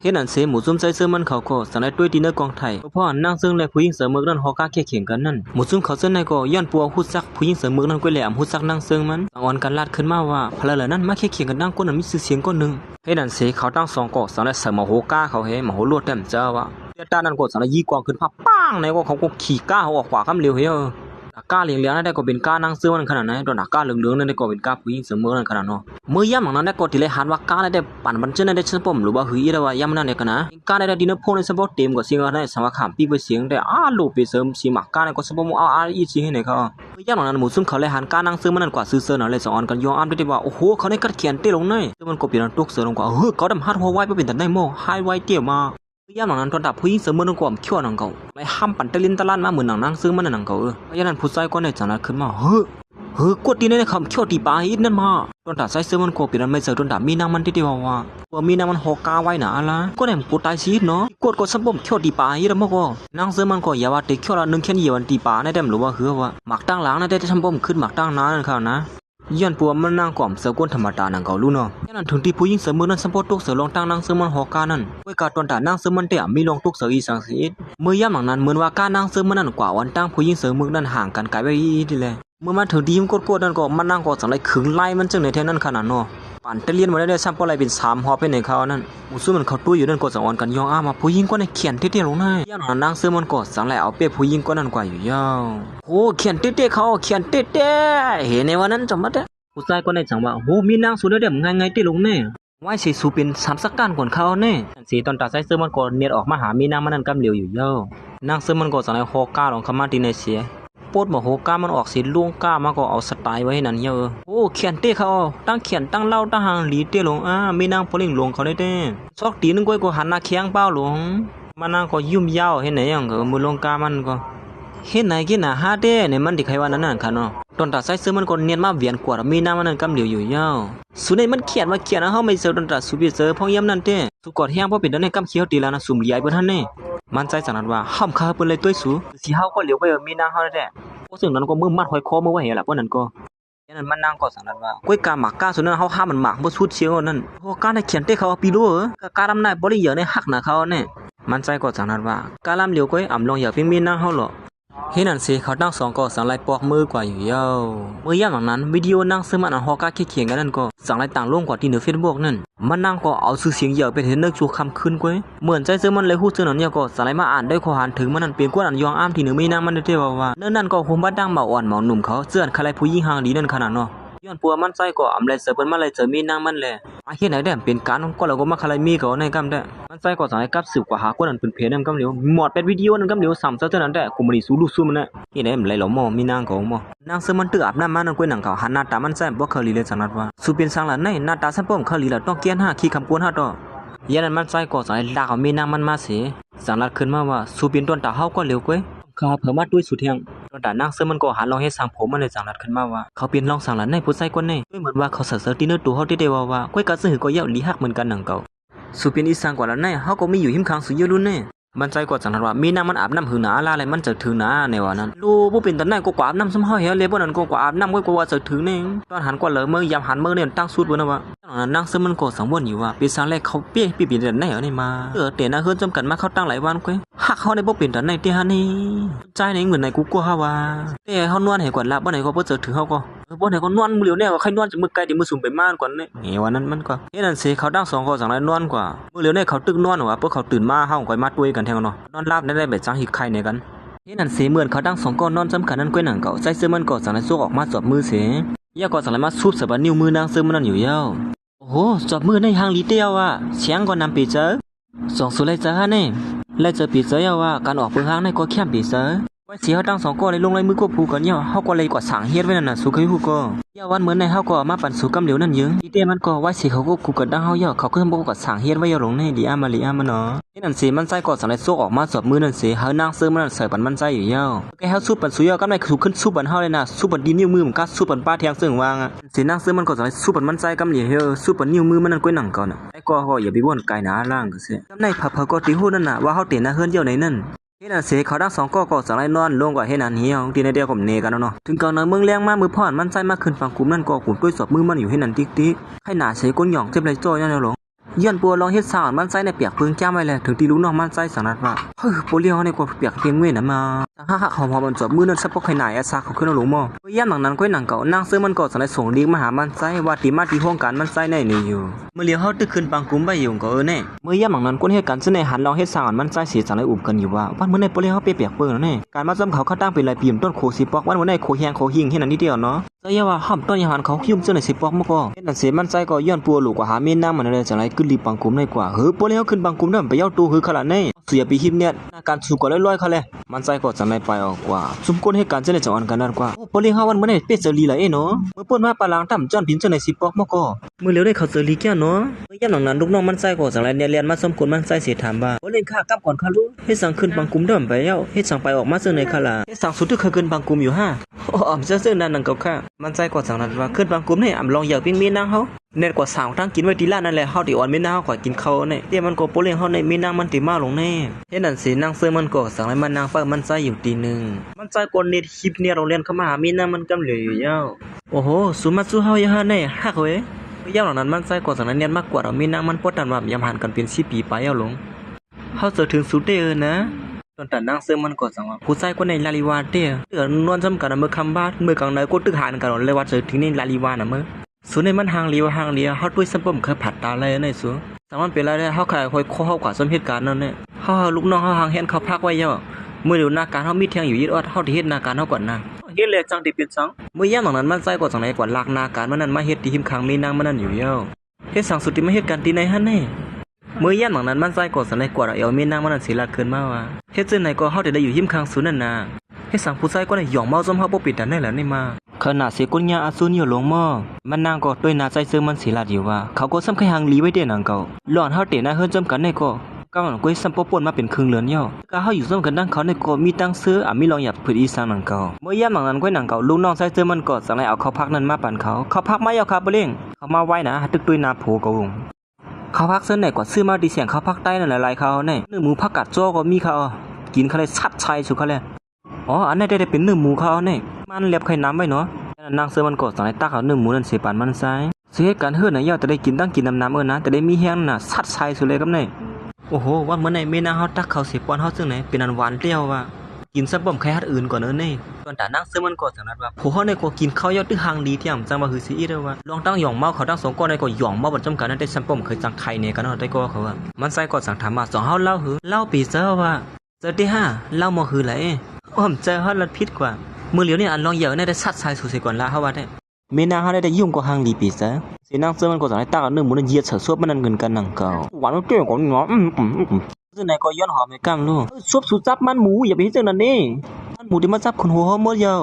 เฮ็ดอันเสหมู่ซุ่มใจเสื้อมันเขาก็สังได้ด้วยดีเนอร์กองไทยเพราะนางซึ่งและผู้หญิงเสมอนั้นฮอกาเคียงกันนั่นหมู่ซุ่มเขาเส้นในก็ย้อนปัวฮู้ซักผู้หญิงเสมอนั้นก็แหลมฮู้ซักนางซึ่งมันบางวันกันลาดขึ้นมาว่าพลันเหล่านั้นมาเคียงกันนางคนนั้นมีชื่อเสียงคนนึงเฮ็ดอันเสเขาตั้ง2ก็สังได้เสมอโฮกาเขาเฮมาโหลวดเต็มเจ้าว่าเจ้าตานั้นก็สังได้ยีกองขึ้นฟ้าปังในก็เขาก็ขี่ก้าเขาออกขวาคำเร็วเฮ้ก้าเหลืองๆนั่นได้ก็เป็นก้านางซื้อมันขนาดไหนโดนก้าเหลืองๆนั่นได้ก็เป็นก้าผู้หญิงเสมอนั่นขนาดเนาะเมื่อย่ำหลังนั้นได้ก็ทีเลยหันว่าก้าได้ปั่นบันเจนได้ชั้นป้อมหรือว่าหือได้ว่าย่ำนั่นเนี่ยกันนะก้าได้ดินพงในสปอร์ตเต็มกว่าเสียงได้สังว่าขามปีไปเสียงได้ลูไปเสริมสีหมักก้าในก็สปอร์ตอีจริงให้ไหนเขาเมื่อย่ำหลังนั้นหมู่ซุ่มเขาเลยหันก้านางซื้อมันนั่นกว่าซื้อเสือหน่อยเลยสอนกันยอมอ้ำได้ว่าโอ้โหเขาได้กัดเขียนเตะลงเลยซึ่งมันก็เปลี่ยนตุกเสือลงกว่าเขาดำฮัดหัวไว้ไปเป็นแต่ได้โม่ไฮไว้เตี้ยมาย่ามหลังนั้นตอนดับผู้หญิงเสมอหนึ่งกว่าเขี้ยวหนังเก่าไล่ห้ามปั่นตะลินตะลั่นมาเหมือนหนังนางซื้อมันหนังเก่าย่านั้นผู้ชายก็ในจากนั้นขึ้นมากดตีในคำเขี้ยวตีปลาอีกนั่นมาตอนดับใส่เสื้อมันก็เปลี่ยนไม่เจอตอนดับมีนางมันที่เดียวว่ามีนางมันหอกกาไว้หนาละก็แหนมกูตายชีวิตเนาะกดก็สับบ่มเขี้ยวตีปลาอีกแล้วมั้งก็นางซื้อมันก็อย่าว่าตีเขี้ยวละ1แค่นี้วันตีปลาในเต็มหรือว่าว่าหมักตั้งหลังในได้สับบ่มขึ้นหมักตั้งนานนั่นค่ะนะย้อนปัวมันนางก่อมเสือกวนธรรมดานังเก่ารู้เนาะยันถึงที่ผู้หญิงเสมอนั้นสัมปตุกเสือลงตั้งนางเสือมันหอกานั่นไว้กาตอนตานางเสือมันเตะมีลงตุกเสืออีสังสีเมื่อย่ำหลังนั้นเหมือนว่าการนางเสือมันนั่นกว่าวันตั้งผู้หญิงเสือมึกนั้นห่างกันไกลไปดีเลยเมื่อมาถึงดีมันกดนั่นก็มันนางก็สังไรขึงไล่มันจึงในแท่นั้นขนาดเนาะปั่นตะเลียนมาได้ซ้ำปอะไรเป็น3 หอบเป็นในเขานั่นมุสุมันเขาตุ้ยอยู่นั่นก็สังวันกันยองมาผู้หญิงก็ในเขียนเตี้ยๆลงให้ย่ำหลังนางเสือมันก็สังไรเอาเปียผู้หญิงก็นั่นกว่าอยู่ยาวโอ้เขียนเตี้ยๆเขาเขียนเตี้ยๆเห็นในวันนั้นจำมาได้ผู้ชายก็ในจังว่าโหมีนางสุดเด็ดไงที่ลงแน่ไว้สิสูเป็น3สักการก่อนเขาแน่สีตอนตัดใส่เสื้อมันก็เนียดออกมาหามีนางมันนั่นกำเหลียวอยู่เย้านางเสื้อมันก็สังไรโฮก้าลงคำมาที่ในเสียปดบ่โฮก้ามันออกสีล่วงก้ามาก็เอาสไตล์ไว้นั่นเยอะโอ้เขียนเต้เขาตั้งเขียนตั้งเล่าตั้งหางหลีเต้ลงมีนางพลิงลงเขาได้เต้ซอกตีนึงก็หันหน้าเคียงเป้าลงมันนางก็ยุ่มยาวเห็นไหนยังก็มือลงก้ามันก็เห็นไหนกินหาเต้เนี่ยมันดิใครว่านั่นค่ะเนาะตอนตัดใส่เสื้อมันก็เนียนมาเวียนกว่ามีน้ำมันนั่นกำเหลียวอยู่ยาวสุดในมันเขียนนะเขาไม่เจอตอนตัดสุบิเจอพองย้ำนั่นเต้สุกอดแห้งเพราะเป็นนั่นในกำเขียวตีแล้วนะสุ่มใหญ่เพื่อนท่านนี่มันใจสันนัดว่าห้ามคาเปิ้นเลยตัวสูสีเฮาก็เหลียวไปมีนางเขาแท้เพราะซึ่งนั้นก็มือมัดหอยคอมือไว้เห็นละเพราะนั้นก็ยันนั้นมันนางก็สันนัดว่าก้อยกาหมักก้าส่วนนั้นเขาห้ามมันหมักบ่ชุดเชียวนั่นเพราะการในเขียนเต้เขาปีรู้ก็การำนายบ่ได้เยอะในหักนะเขาเนี่ยมันใจก็สันนัดว่าการลำเหลียวก้อยอ่ำลงอยากเพียงมีนางเขาหรอเห็นอันเสียเขาตั้ง2ก็สังไลปอกมือกว่าอยู่เย้าเมื่อย่ำหลังนั้นวิดีโอนั่งซื้อมันอันฮอกาเขียนกันนั่นก็สังไลต่างลงกว่าที่เหนือเฟซบุ๊กนั่นมันนั่งก็เอาชื่อเสียงเยอะไปเห็นเนื้อจูคำขึ้นก้อยเหมือนใจซื้อมันเลยหู้ซื้อหนอนเนี่ยก็สังไลมาอ่านได้ข้อหานถึงมันนั่นเปลี่ยนกวนอันยองอ้ามที่เหนือไม่นั่งมันได้ว่าเนื้อนั่นก็คงบ้าดังเบาอ่อนเมาหนุ่มเขาเสื้อใครผู้หญิงห่างดีนั่นขนาดเนาะย้อนปัวมันใจก็อำเลยเสือเปิ้นมาเลยเจอมีนางมันแหละเฮ็ดไหนได้เป็นการก็เราก็มาคลายมีเขาในกำได้มันใจก็สังให้กับสืบกว่าหาคนนั้นเป็นเพจนั้นกำเหลียวหมดเป็นวิดีโอนั้นกำเหลียว3เท่านั้นได้กูบ่ได้สู้ลูกสู้มันน่ะเฮ็ดไหนมันไหลหลอมมีนางก็มนางเสือมันตื้ออาบน้ำมันนั่นก้อยหนังเขาหันหน้าตามันแซ่บบ่เคยลีเลยจังนั้นว่าสู้เป็นสังละในหน้าตาซั่นป้อมเคยลีละต้องเกียน5ขี้คำกวน5ต่อยันนั้นมันใจก็สังลากเอามีนางมันมาเสียสังลัดขึ้นมาว่าสู้เป็นต้นตาเฮาก็เร็วก้อยข้าเพิ่มมาด้วยสุดเที่ยงตอนด่านนางเสือมันก็หันลองให้สังผมมันเลยจังลัดขึ้นมาว่าเขาเปลี่ยนลองสังลัดในผู้ชายคนนี้ด้วยเหมือนว่าเขาเสือตีเนื้อตัวเขาได้ว่าก้อยกะซื้อก็เยอะลีหักเหมือนกันหนังเก่าสุเป็นอีสังกว่าแล้วในเขาก็มีอยู่หิมคังสุเยอะรุ่นนี่มันใจก็จังลัดว่ามีน้ำมันอาบน้ำหือหนาอะไรมันจะถึงหนาในวันนั้นดูผู้เป็นตอนนั้นก็กว่าอาบน้ำซ้ำเฮาเหี่ยวเลยบ่นั้นก็กว่าอาบน้ำก็ว่าจะถึงนี่ตอนหันกว่าเลยเมื่อยามหันเมื่อเนี่ยตั้งสุดบ่นะว่าตอนนั้นนางเสือมันก็สังวนอยู่ว่าปีศาจแรกเขาเปี้ยปีแต่ไหนเอานี่มาเตะนะเฮือนจำกันมาเขาตั้งหลายวันก้อยหักเขาในบ่เป็นตอนไหนที่ฮะนี่ใจในเหมือนในกูกลัวฮะว่าแต่เขานวลให้กว่าละบ่ไหนก็บ่เจอถึงเขาก็บ่ไหนก็นวลเหลียวแน่ว่าใครนวลจะมือไกลที่มือสุ่มไปม่านกว่านี่เหี้ยวันนั้นมันก็เฮ็ดนั่นสิเขาตั้ง2ก็สังไรนวลกว่ามือเหลียวแน่เขาตึกนวลว่าพวกเขาตื่นมาเฮาก็มาด้วยกันแทงเนาะนอนหลับได้แบบจังหิกไข่ในกันเฮ็ดนั่นสิเหมือนเขาตั้ง2ก็นอนสำคัญนั้นก้อยหนังเก่าใส่เสื้อมันก็สังไรซกออกมาจอบมือเสียย่าก็สังไรมาซุบใส่บัดนิ้วมือนางเสื้อมันนั่นอยู่ยาวโอ้โหจอบมือในหางลีเตียวอ่ะเสียงก็นำไปเจอ2สุไลเจอฮะนี่ไล่เจอปีเจอว่าการออกเปิงหางในก็แค่ปีเจอไว้เสียเขาตั้ง2ก็เลยลงลายมือก็ผูกกันเนี่ยเขาก็เลยกว่าสั่งเฮ็ดไว้นั่นน่ะสุเคยฮู้ก็ย่าวันเหมือนในเขาก็มาปั่นสู่กำเหลียวนั่นยึงอีเต้มันก็ไว้สิเขาก็กูกันดังเฮาย่อเขาก็บ่ก็สั่งเฮ็ดไว้ย่อลงในลีอามาเนาะนี่นั่นสิมันใจก็สั่งได้โซกออกมาสอบมือนั่นสิเฮานางซื้อมันนั่นใส่ปันมันใจอยู่ย่อแกเฮาสู้ปันสุย่อก็ได้สู้ขึ้นสู้ปันเฮาเลยนะสู้ปันดีนิ้วมือมันก็สู้ปันป้าแทงซึ่งวางอ่ะสินางซื้อมันก็สั่งได้สู้ปันมันใจกำเหลียวสู้ปันนิ้วมือมันนั่นก้อยหนังก่อนน่ะไอ้ก็อย่าไปบ่นไกลหนาล่างก็สิจำในผับก็ติฮู้นั่นน่ะว่าเฮาเตะหน้าเฮือนเดียวในนั่นเฮ็ดนั่นเสเขาทั้ง2ก็สังไรนอนลงกว่าเฮ็ดนั่นเหี่ยวที่ในเดียวกับเนกันเนาะถึงกลางเมืองแรงมามือพ่อนมันใจมาขึ้นฝั่งกลุ่มนั่นก็กลุ่มด้วยสอบมือมันอยู่ให้นั่นติ๊กๆให้หน้าเสก้นหย่องเจ็บไรจ้อยนั่นหลง ย้อนปัวลองเฮ็ดสาวมันใจในเปียกเพิงจ้าไว้แล้วถึงที่ลูกน้องมันใจสังนัดว่าเฮ้ยโปเลียวในกว่าเปียกเพียงเว้นน่ะมาฮักหอมๆมันจบมือนั้นซับปอกไข่หน่ายอาซาเขาขึ้นเอาหลงมอย่ามหนังนั้นก้อยหนังเก่านั่งซื้อมันก็สังได้ส่งลีกมาหามันใจว่าตีมาตีห้องการมันใจในนี่อยู่เมื่อเลี้ยวเฮาตึกขึ้นปังกุมไปอยู่ก็แน่เมื่อย่ามหนังนั้นก้นเฮ็ดกันซึ่งในหันลองเฮ็ดสาวมันใจเสียสังได้อุบกันอยู่ว่าวันมื้อในโปเลียวเฮาเปียกเปิ้งแล้วแน่การมาซ้ำเขาตั้งเป็นลายปีมต้นโคสิปอกวันมื้อในโคแฮงโคหิงเฮ็ดนั่นนิดเดียวเนาะเจ้าว่าห้ามต้นยาหันเขายุ่มเจ้าในสิปอกมก็เฮ็ดนั่นเสียมันใจก็ย้อนปัวลูกกว่าหาเมียน้ำมันเลยจังไรขึ้นรีปังกุมได้กว่าเฮ้อโปเลียวขึ้นปังกุมได้ไปเย้าตูคือขนาดนี้เสียปีหิมเนี่ยการสู้ก็ลอยๆเขาเลยมันใจก็จังไรไปออกกว่าซุ่มก้นให้การเจ้าในจังอันกันนั่นกว่าโอ้โปเลียววันมื้อในเป็ดเจอลีละเนาะเมื่อป่นมาปลางต่ำจ้อนพินเจ้าในสิปอกมก็มื้อเลี้ยวได้เขาเจอลีแก่เนาะเมื่อย่ำหนังนั้นลูกน้องมันใจก็จังไรเรียนมาสมควรมันใจเสียถามว่าโอเล่นข้ากลับก่อนค่ะลูกเฮ็ดสั่งขึ้นปังกุมเดิมไปเย้าเฮ็ดสั่งไปออกมาเจอในคาลาเฮ็ดสั่งสุดที่เคยขึ้นปังกุมอยู่ห้าโอ้อำเจ้านั่นนังกับข้ามันใจก็จังนั้นว่าขึ้นปังกุมให้อำลองอยากปิ้งมีนางเฮาเน็ตกว่า3ทั้งกินไว้ที่ร้านนั่นแหละเฮาที่อ่อนมีนางเฮาขอกินเขาเนี่ยเดี๋ยวมันก็โปเลี้ยงเฮาในมีนางมันติมาลงแน่เฮ็ดนั่นสินางเสื้อมันก็สั่งให้มันนางฟังมันใจอยู่ตีนึงมันใจกวนเน็ตคลิปเนี่ยโรงเรียนเข้ามาหามีนางมันกำเหลืออยู่ยาวโอ้โหสุมาสู้เฮาอย่าหาแน่ฮักเว้ยยาวหลังนั้นมันใจก็สั่งนั้นเนียนมากกว่าเรามีนางมันปวดตันว่ายามหันกันเป็น10 ปีไปยาวลงเฮาจะถึงสุดเด้อนะตอนแต่นางเสื้อมันก็สั่งว่าผู้ชายคนในลาลิวาเด้อนวลจำกันเมื่อคำบาดเมื่อกลางในก็ตึกหานกันเลยว่าจะถึงในลาลิวาน่ะมื้อส่วนในมันห่างเลียวเฮาด้วยสัมปมเคยผัดตาเลยในสัวสังมันเป็นไรได้เฮาขายคอยข้อเฮากว่าสมเหตุการณ์นั่นเนี่ยเฮาลูกน้องเฮาห่างเห็นเขาพักไว้ย่อเมื่อเดี๋ยวหน้าการเฮามีเที่ยงอยู่ยึดอดเฮาที่เฮ็ดหน้าการเฮาก่อนนะเฮ็ดเลยจังที่เป็นสังเมื่อยามหลังนั้นมันใจกว่าจังไหนกว่าลากหน้าการมันนั้นมาเฮ็ดที่หิมขังมีนางมันนั้นอยู่ย่อเฮ็ดสังสุดที่มาเฮ็ดกันที่ไหนหั่นแน่เมื่อยามหลังนั้นมันใจกว่าจังไหนกว่าเอามีนางมันนั้นสิลาขึ้นมาว่าเฮ็ดจังไหนก็เฮาได้อยู่หิมขังสุดนั่นน่ะเฮ็ดสังผู้ชายก็ได้หยองเมาจมเฮาบ่ปิดดันได้แล้วนี่มาขณะเสกุญญาอาซุนอยู่ลงหม้อมันนางก็ด้วยนาใจซึ่งมันสิลาดอยู่ว่าเขาก็ซ้ำไข่หางลีไว้เด้นางเก่าหลอนเฮาเตะหน้าเฮิรนจำกันในก็ก้าวก้อยซ้ำปป่นมาเป็นครึ่งเรือนย่อก็เฮาอยู่ซ้ำกันดังเขาในก็มีตั้งซื้อมีลองหยับผืนอีสานนางเก่าเมื่อยามหลังนั้นก้อยนางเก่าลูกน้องใจซึ่งมันก็สั่งให้เอาเขาพักนั้นมาปั่นเขาพักมาย่อครับบ่เล่งเขามาไว้นะตึกด้วยนาโผกงเขาพักเส้นไหนกว่าซื้อมาดีเสียงเขาพักใต้นั่นหลายๆเขาเนี่ยเนื้อหมูผักกาดจ้อก็มีเขากินเขาเลยชัดชัยสุดเขาเลยอ๋ออันนี้ได้เป็นเนื้อหมูเขาเนี่ยมันเลียบไข่น้ำไว้เนาะนางเสือมันก็สั่งให้ตักเอาเนื้อหมูนั่นเสียปานมันใส่เสียการเฮือดน่ะย่อแต่ได้กินตั้งกินน้ำนะแต่ได้มีแห้งน่ะชัดชัยสุดเลยครับเนี่ยโอ้โหว่าเมื่อไหร่แม่นางเฮาตักเขาเสียปอนเฮาซึ่งไหนเป็นอันหวานเปรี้ยวว่ากินซะบ่มไข่ฮัดอื่นก่อนนี่ตอนตานางเสือมันก็สั่งนัดว่าผู้เฮาเนี่ยก็กินข้าวยอดตึกหางดีเที่ยมจังว่าคือสิอีเด้อว่าลองตั้งหย่องเมาเขาตั้ง2ก้อนได้ก็หย่องเมาบ่จำกันนั้นได้ซัมปมเคยจังไข่เนี่ยกันเนาะได้ก็เขาว่ามันใส่ก็สั่งถามมา2เฮาเล่าหือเล่าปีเซอว่าเจอที่5เล่าบ่คือไหลอ้อมใจเฮาลัดผิดกว่ามื้อเหลียวนี่อันลองเหยอะได้ชัดชัยสุดสิก่อนละเฮาว่าได้เมนางเฮาได้ยุ่งก็หางดีปีเซอเสียนางเสือมันก็สั่งให้ตักเอาเนื้อหมูนั่นเหยียดเสือซวบมันนั่นเงินกันนางเก่าหวานเตี้ยกว่าเนาะซึ่งไหนก็ย้อนหอมให้กำลูกซวบสุดจับมันหมูอย่าไปเฮ็ดจังนั้นนี่มันหมูที่มาจับคนหัวเฮาหมดเยอะ